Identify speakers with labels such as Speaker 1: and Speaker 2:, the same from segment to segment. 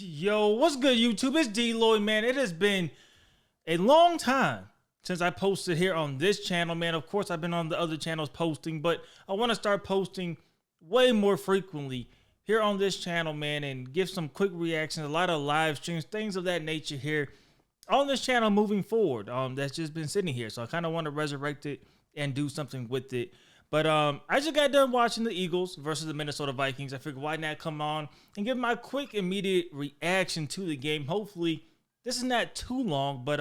Speaker 1: Yo, what's good, YouTube? It's DLloyd, man. It has been a long time since I posted here on this channel, man. Of course, I've been on the other channels posting, but I want to start posting way more frequently here on this channel, man, and give some quick reactions, a lot of live streams, things of that nature here on this channel moving forward. That's just been sitting here, so I kind of want to resurrect it and do something with it. But I just got done watching the Eagles versus the Minnesota Vikings. I figured why not come on and give my quick, immediate reaction to the game. Hopefully, this is not too long, but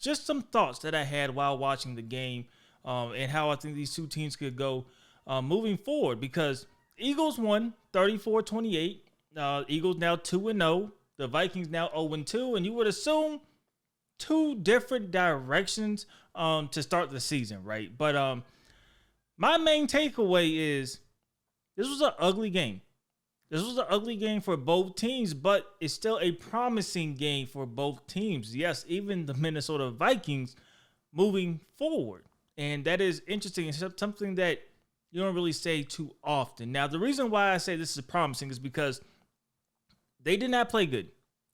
Speaker 1: just some thoughts that I had while watching the game and how I think these two teams could go moving forward. Because Eagles won 34-28. Eagles now 2-0. The Vikings now 0-2. And you would assume two different directions to start the season, right? But my main takeaway is this was an ugly game. This was an ugly game for both teams, but it's still a promising game for both teams. Yes, even the Minnesota Vikings moving forward. And that is interesting. It's something that you don't really say too often. Now, the reason why I say this is promising is because they did not play good.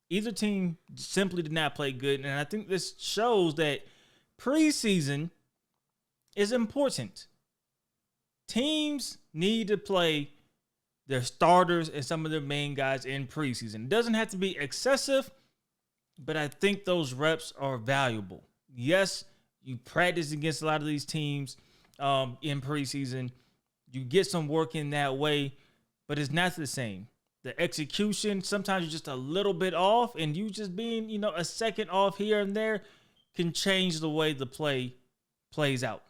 Speaker 1: Either team simply did not play good. And I think this shows that preseason is important. Teams need to play their starters and some of their main guys in preseason. It doesn't have to be excessive, but I think those reps are valuable. Yes, you practice against a lot of these teams in preseason. You get some work in that way, but it's not the same. The execution, sometimes you're just a little bit off, and you just being, a second off here and there can change the way the play plays out.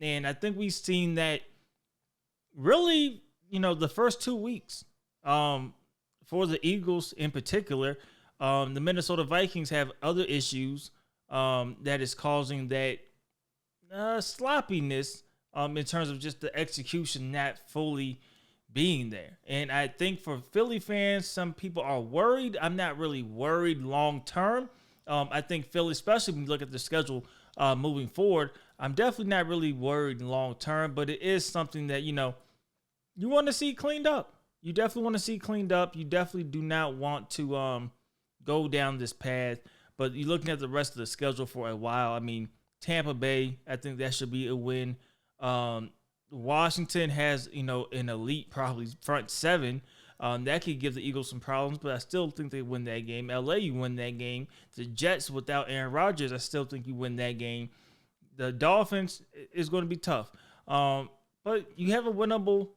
Speaker 1: And I think we've seen that really, the first 2 weeks for the Eagles in particular. The Minnesota Vikings have other issues that is causing that sloppiness in terms of just the execution not fully being there. And I think for Philly fans, some people are worried. I'm not really worried long term. I think Philly, especially when you look at the schedule moving forward, I'm definitely not really worried long term, but it is something that, you want to see cleaned up. You definitely want to see cleaned up. You definitely do not want to go down this path. But you're looking at the rest of the schedule for a while. I mean, Tampa Bay, I think that should be a win. Washington has, an elite probably front seven. That could give the Eagles some problems, but I still think they win that game. LA, you win that game. The Jets without Aaron Rodgers, I still think you win that game. The Dolphins is going to be tough. But you have a winnable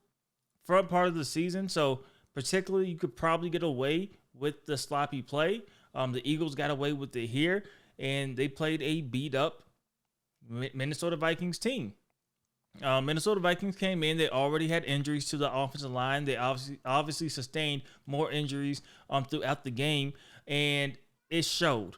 Speaker 1: front part of the season, so particularly you could probably get away with the sloppy play. The Eagles got away with it here, and they played a beat-up Minnesota Vikings team. Minnesota Vikings came in. They already had injuries to the offensive line. They obviously sustained more injuries throughout the game, and it showed.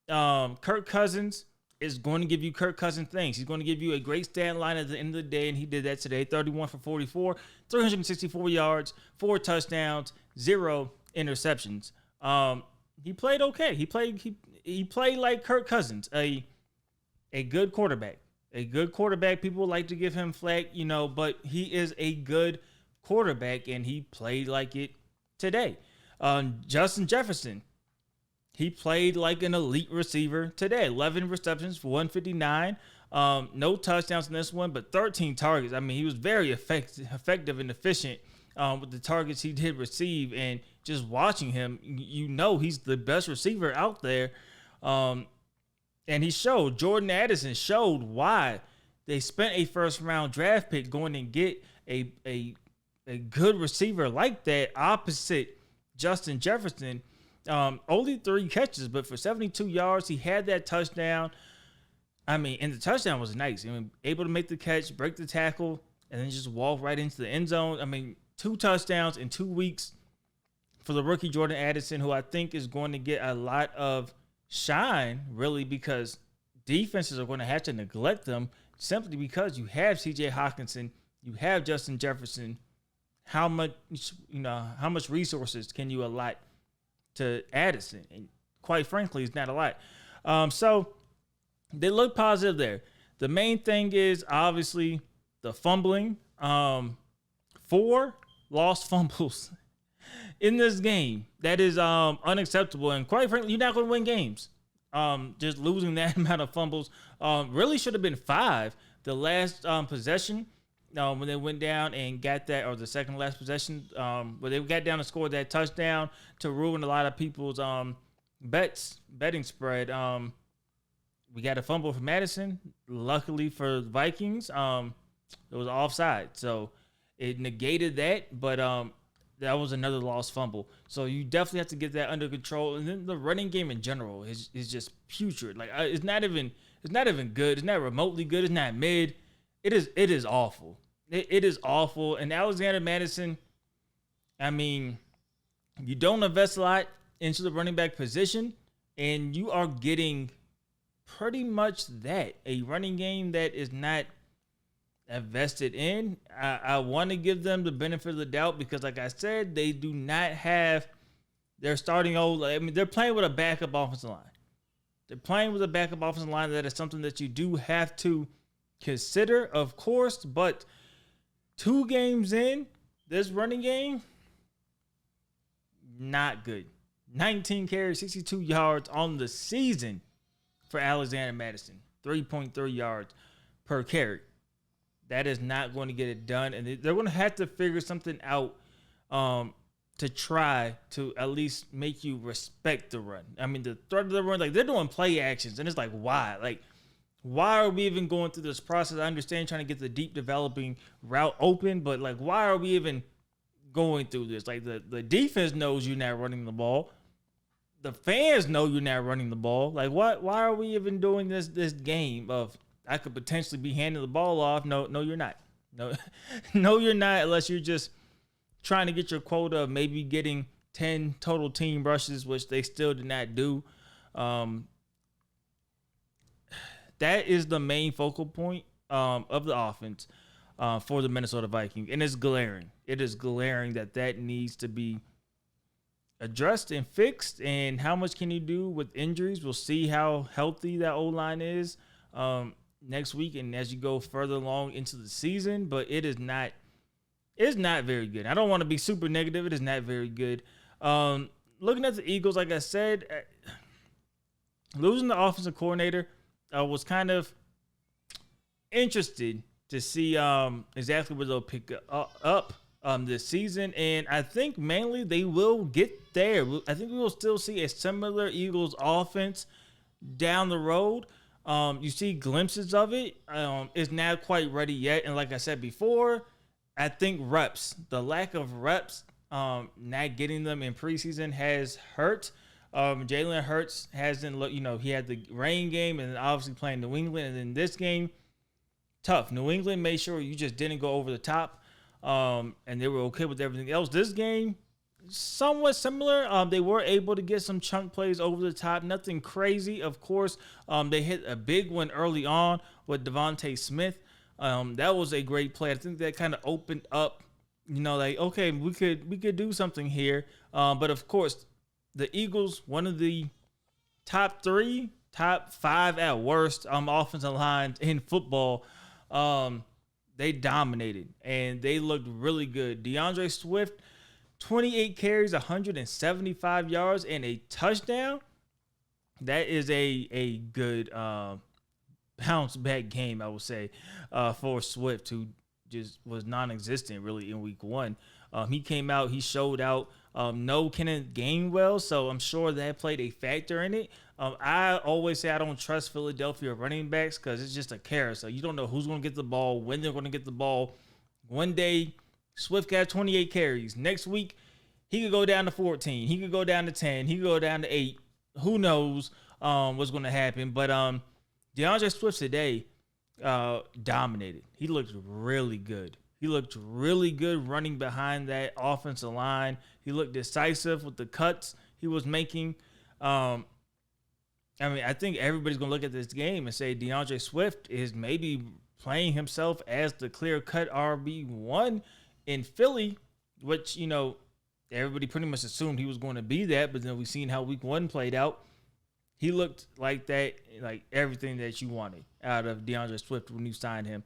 Speaker 1: Kirk Cousins is going to give you Kirk Cousins things. He's going to give you a great stat line at the end of the day, and he did that today. 31 for 44, 364 yards, 4 touchdowns, 0 interceptions. He played okay. He played like Kirk Cousins, a good quarterback. A good quarterback. People like to give him flack, but he is a good quarterback, and he played like it today. Justin Jefferson, he played like an elite receiver today. 11 receptions for 159. No touchdowns in this one, but 13 targets. I mean, he was very effective and efficient with the targets he did receive. And just watching him, he's the best receiver out there. And he showed. Jordan Addison showed why they spent a first-round draft pick going and get a good receiver like that opposite Justin Jefferson. Only 3 catches, but for 72 yards, he had that touchdown. I mean, and the touchdown was nice. Able to make the catch, break the tackle, and then just walk right into the end zone. I mean, 2 touchdowns in 2 weeks for the rookie Jordan Addison, who I think is going to get a lot of shine, really, because defenses are going to have to neglect them simply because you have C.J. Hawkinson, you have Justin Jefferson. How much resources can you allot to Addison? And quite frankly, it's not a lot. So they look positive there. The main thing is obviously the fumbling. 4 lost fumbles in this game. That is unacceptable. And quite frankly, you're not going to win games. Just losing that amount of fumbles. Really should have been 5. The last possession, when they went down and got that, or the second last possession, where they got down and scored that touchdown to ruin a lot of people's betting spread. We got a fumble from Madison. Luckily for the Vikings, it was offside, so it negated that. But that was another lost fumble. So you definitely have to get that under control. And then the running game in general is just putrid. Like it's not even good. It's not remotely good. It's not mid. It is awful. It is awful. And Alexander Madison, I mean, you don't invest a lot into the running back position, and you are getting pretty much that, a running game that is not invested in. I want to give them the benefit of the doubt because, like I said, they do not have their starting old. I mean, they're playing with a backup offensive line. They're playing with a backup offensive line. That is something that you do have to consider, of course. But 2 games in, this running game, not good. 19 carries, 62 yards on the season for Alexander Madison. 3.3 yards per carry. That is not going to get it done. And they're going to have to figure something out to try to at least make you respect the run. I mean, the threat of the run, like they're doing play actions. And it's like, why? Like, why are we even going through this process? I understand trying to get the deep developing route open, but like, why are we even going through this? Like the defense knows you're not running the ball. The fans know you're not running the ball. Like, what? Why are we even doing this game of I could potentially be handing the ball off? No, you're not. No, no, you're not. Unless you're just trying to get your quota of maybe getting 10 total team rushes, which they still did not do. That is the main focal point of the offense for the Minnesota Vikings, and it's glaring. It is glaring that needs to be addressed and fixed. And how much can you do with injuries? We'll see how healthy that O-line is next week and as you go further along into the season. But it's not very good. I don't want to be super negative. It is not very good. Looking at the Eagles, like I said, losing the offensive coordinator, I was kind of interested to see exactly where they'll pick up this season. And I think mainly they will get there. I think we will still see a similar Eagles offense down the road. You see glimpses of it. It's not quite ready yet. And like I said before, I think the lack of reps, not getting them in preseason has hurt. Jalen Hurts hasn't looked, he had the rain game and then obviously playing New England. And then this game, tough. New England made sure you just didn't go over the top. And they were okay with everything else. This game, somewhat similar. They were able to get some chunk plays over the top. Nothing crazy, of course. They hit a big one early on with Devontae Smith. That was a great play. I think that kind of opened up, like, okay, we could do something here. But of course, the Eagles, one of the top 5 at worst offensive lines in football. They dominated and they looked really good. DeAndre Swift, 28 carries, 175 yards, and a touchdown. That is a good bounce back game, I would say, for Swift, who just was non-existent really in week 1. He came out, he showed out. No Kenneth Gainwell, so I'm sure that played a factor in it. I always say I don't trust Philadelphia running backs because it's just a carousel. You don't know who's going to get the ball, when they're going to get the ball. One day, Swift got 28 carries. Next week, he could go down to 14. He could go down to 10. He could go down to 8. Who knows what's going to happen. But DeAndre Swift today dominated. He looked really good. He looked really good running behind that offensive line. He looked decisive with the cuts he was making. I think everybody's going to look at this game and say DeAndre Swift is maybe playing himself as the clear-cut RB1 in Philly, which, everybody pretty much assumed he was going to be that, but then we've seen how week 1 played out. He looked like that, like everything that you wanted out of DeAndre Swift when you signed him.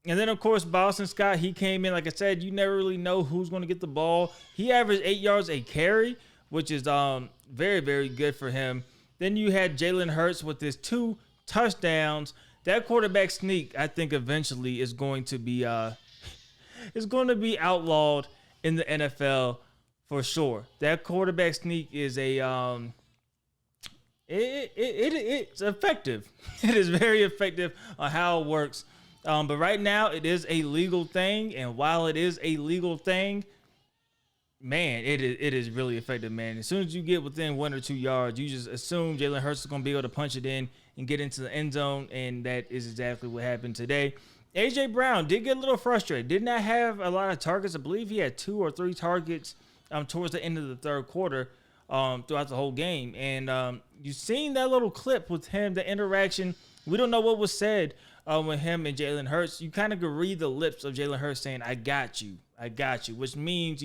Speaker 1: And then, of course, Boston Scott, he came in. Like I said, you never really know who's going to get the ball. He averaged 8 yards a carry, which is very, very good for him. Then you had Jalen Hurts with his 2 touchdowns. That quarterback sneak, I think, eventually is going to be outlawed in the NFL for sure. That quarterback sneak is it's effective. It is very effective on how it works. But right now, it is a legal thing, and while it is a legal thing, man, it is really effective, man. As soon as you get within 1 or 2 yards, you just assume Jalen Hurts is going to be able to punch it in and get into the end zone, and that is exactly what happened today. A.J. Brown did get a little frustrated. Did not have a lot of targets. I believe he had 2 or 3 targets towards the end of the third quarter throughout the whole game. And you've seen that little clip with him, the interaction. We don't know what was said with him and Jalen Hurts. You kind of could read the lips of Jalen Hurts saying, I got you, which means,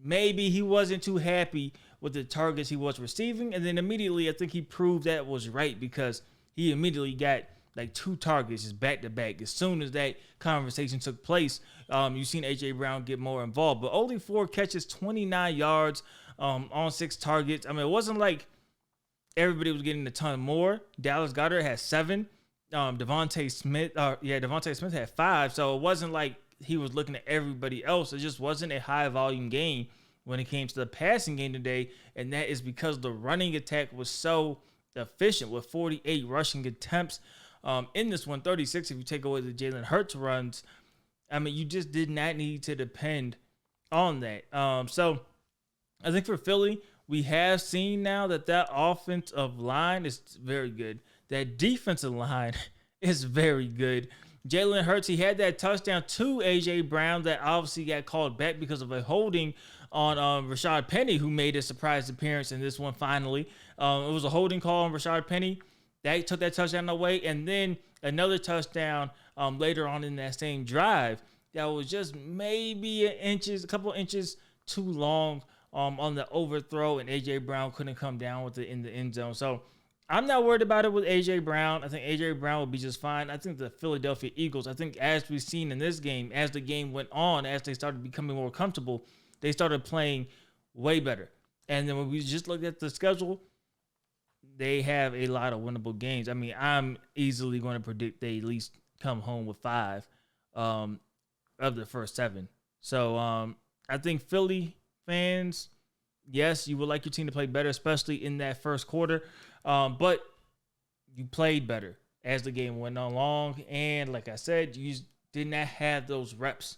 Speaker 1: maybe he wasn't too happy with the targets he was receiving. And then immediately, I think he proved that was right because he immediately got like 2 targets just back to back. As soon as that conversation took place, you've seen A.J. Brown get more involved. But only 4 catches, 29 yards on 6 targets. I mean, it wasn't like everybody was getting a ton more. Dallas Goedert had 7. Devontae Smith had 5. So it wasn't like he was looking at everybody else. It just wasn't a high volume game when it came to the passing game today. And that is because the running attack was so efficient with 48 rushing attempts in this one, 36 if you take away the Jalen Hurts runs. I mean, you just did not need to depend on that. So I think for Philly, we have seen now that offensive line is very good. That defensive line is very good. Jalen Hurts, he had that touchdown to A.J. Brown that obviously got called back because of a holding on Rashad Penny, who made a surprise appearance in this one finally. It was a holding call on Rashad Penny. That took that touchdown away. And then another touchdown later on in that same drive that was just maybe a couple inches too long on the overthrow, and A.J. Brown couldn't come down with it in the end zone. So I'm not worried about it with A.J. Brown. I think A.J. Brown will be just fine. I think the Philadelphia Eagles, as we've seen in this game, as the game went on, as they started becoming more comfortable, they started playing way better. And then when we just looked at the schedule, they have a lot of winnable games. I mean, I'm easily going to predict they at least come home with 5 of the first 7. So I think Philly fans, yes, you would like your team to play better, especially in that first quarter. But you played better as the game went along. And like I said, you did not have those reps.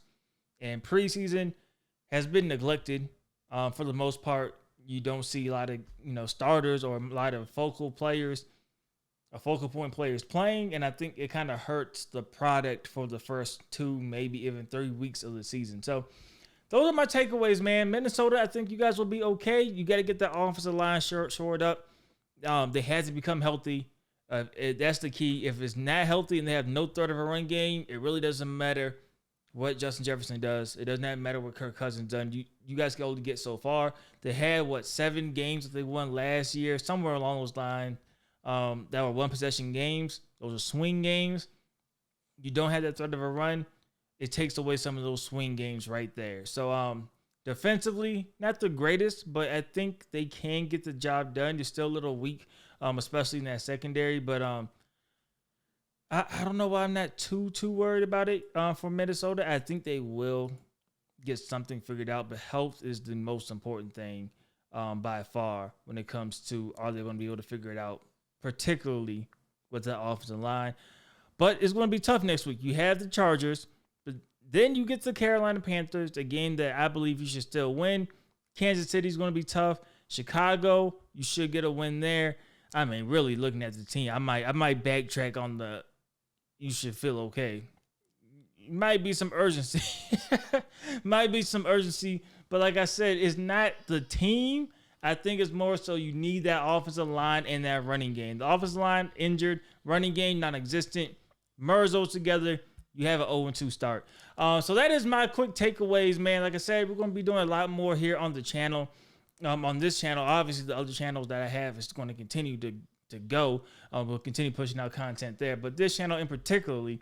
Speaker 1: And preseason has been neglected for the most part. You don't see a lot of starters or a lot of focal point players playing, and I think it kind of hurts the product for the first 2, maybe even 3 weeks of the season. So those are my takeaways, man. Minnesota, I think you guys will be okay. You got to get the offensive line shored up. They had to become healthy. That's the key. If it's not healthy and they have no threat of a run game, it really doesn't matter what Justin Jefferson does. It does not matter what Kirk Cousins done. You guys can only get so far. They had 7 games that they won last year, somewhere along those lines. That were 1-possession games. Those are swing games. You don't have that threat of a run. It takes away some of those swing games right there. So defensively, not the greatest, but I think they can get the job done. They're still a little weak, especially in that secondary. But I don't know why I'm not too worried about it for Minnesota. I think they will get something figured out, but health is the most important thing by far when it comes to are they going to be able to figure it out, particularly with that offensive line. But it's going to be tough next week. You have the Chargers, but then you get the Carolina Panthers, a game that I believe you should still win. Kansas City's going to be tough. Chicago, you should get a win there. I mean, really looking at the team, I might backtrack on the you should feel okay. Might be some urgency. But like I said, it's not the team. I think it's more so you need that offensive line and that running game. The offensive line injured, running game non-existent. Merge those together, you have an 0-2 start. So that is my quick takeaways, man. Like I said, we're going to be doing a lot more here on the channel. On this channel, obviously the other channels that I have is going to continue to go. We'll continue pushing out content there. But this channel in particularly,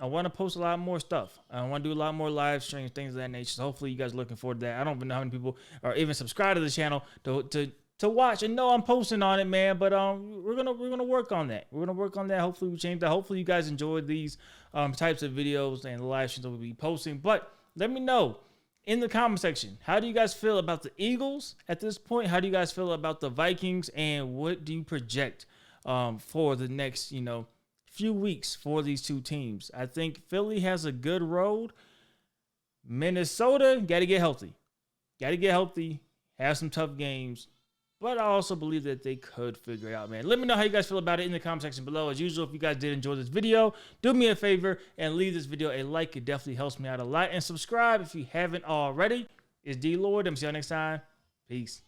Speaker 1: I want to post a lot more stuff. I want to do a lot more live streams, things of that nature. So hopefully you guys are looking forward to that. I don't even know how many people are even subscribed to the channel to watch and know I'm posting on it, man. But we're gonna work on that. We're gonna work on that. Hopefully we change that. Hopefully you guys enjoy these types of videos and the live streams that we'll be posting. But let me know in the comment section, how do you guys feel about the Eagles at this point? How do you guys feel about the Vikings, and what do you project for the next, few weeks for these two teams? I think Philly has a good road. Minnesota got to get healthy. Have some tough games. But I also believe that they could figure it out, man. Let me know how you guys feel about it in the comment section below. As usual, if you guys did enjoy this video, do me a favor and leave this video a like. It definitely helps me out a lot. And subscribe if you haven't already. It's DLloyd. I'm see y'all next time. Peace.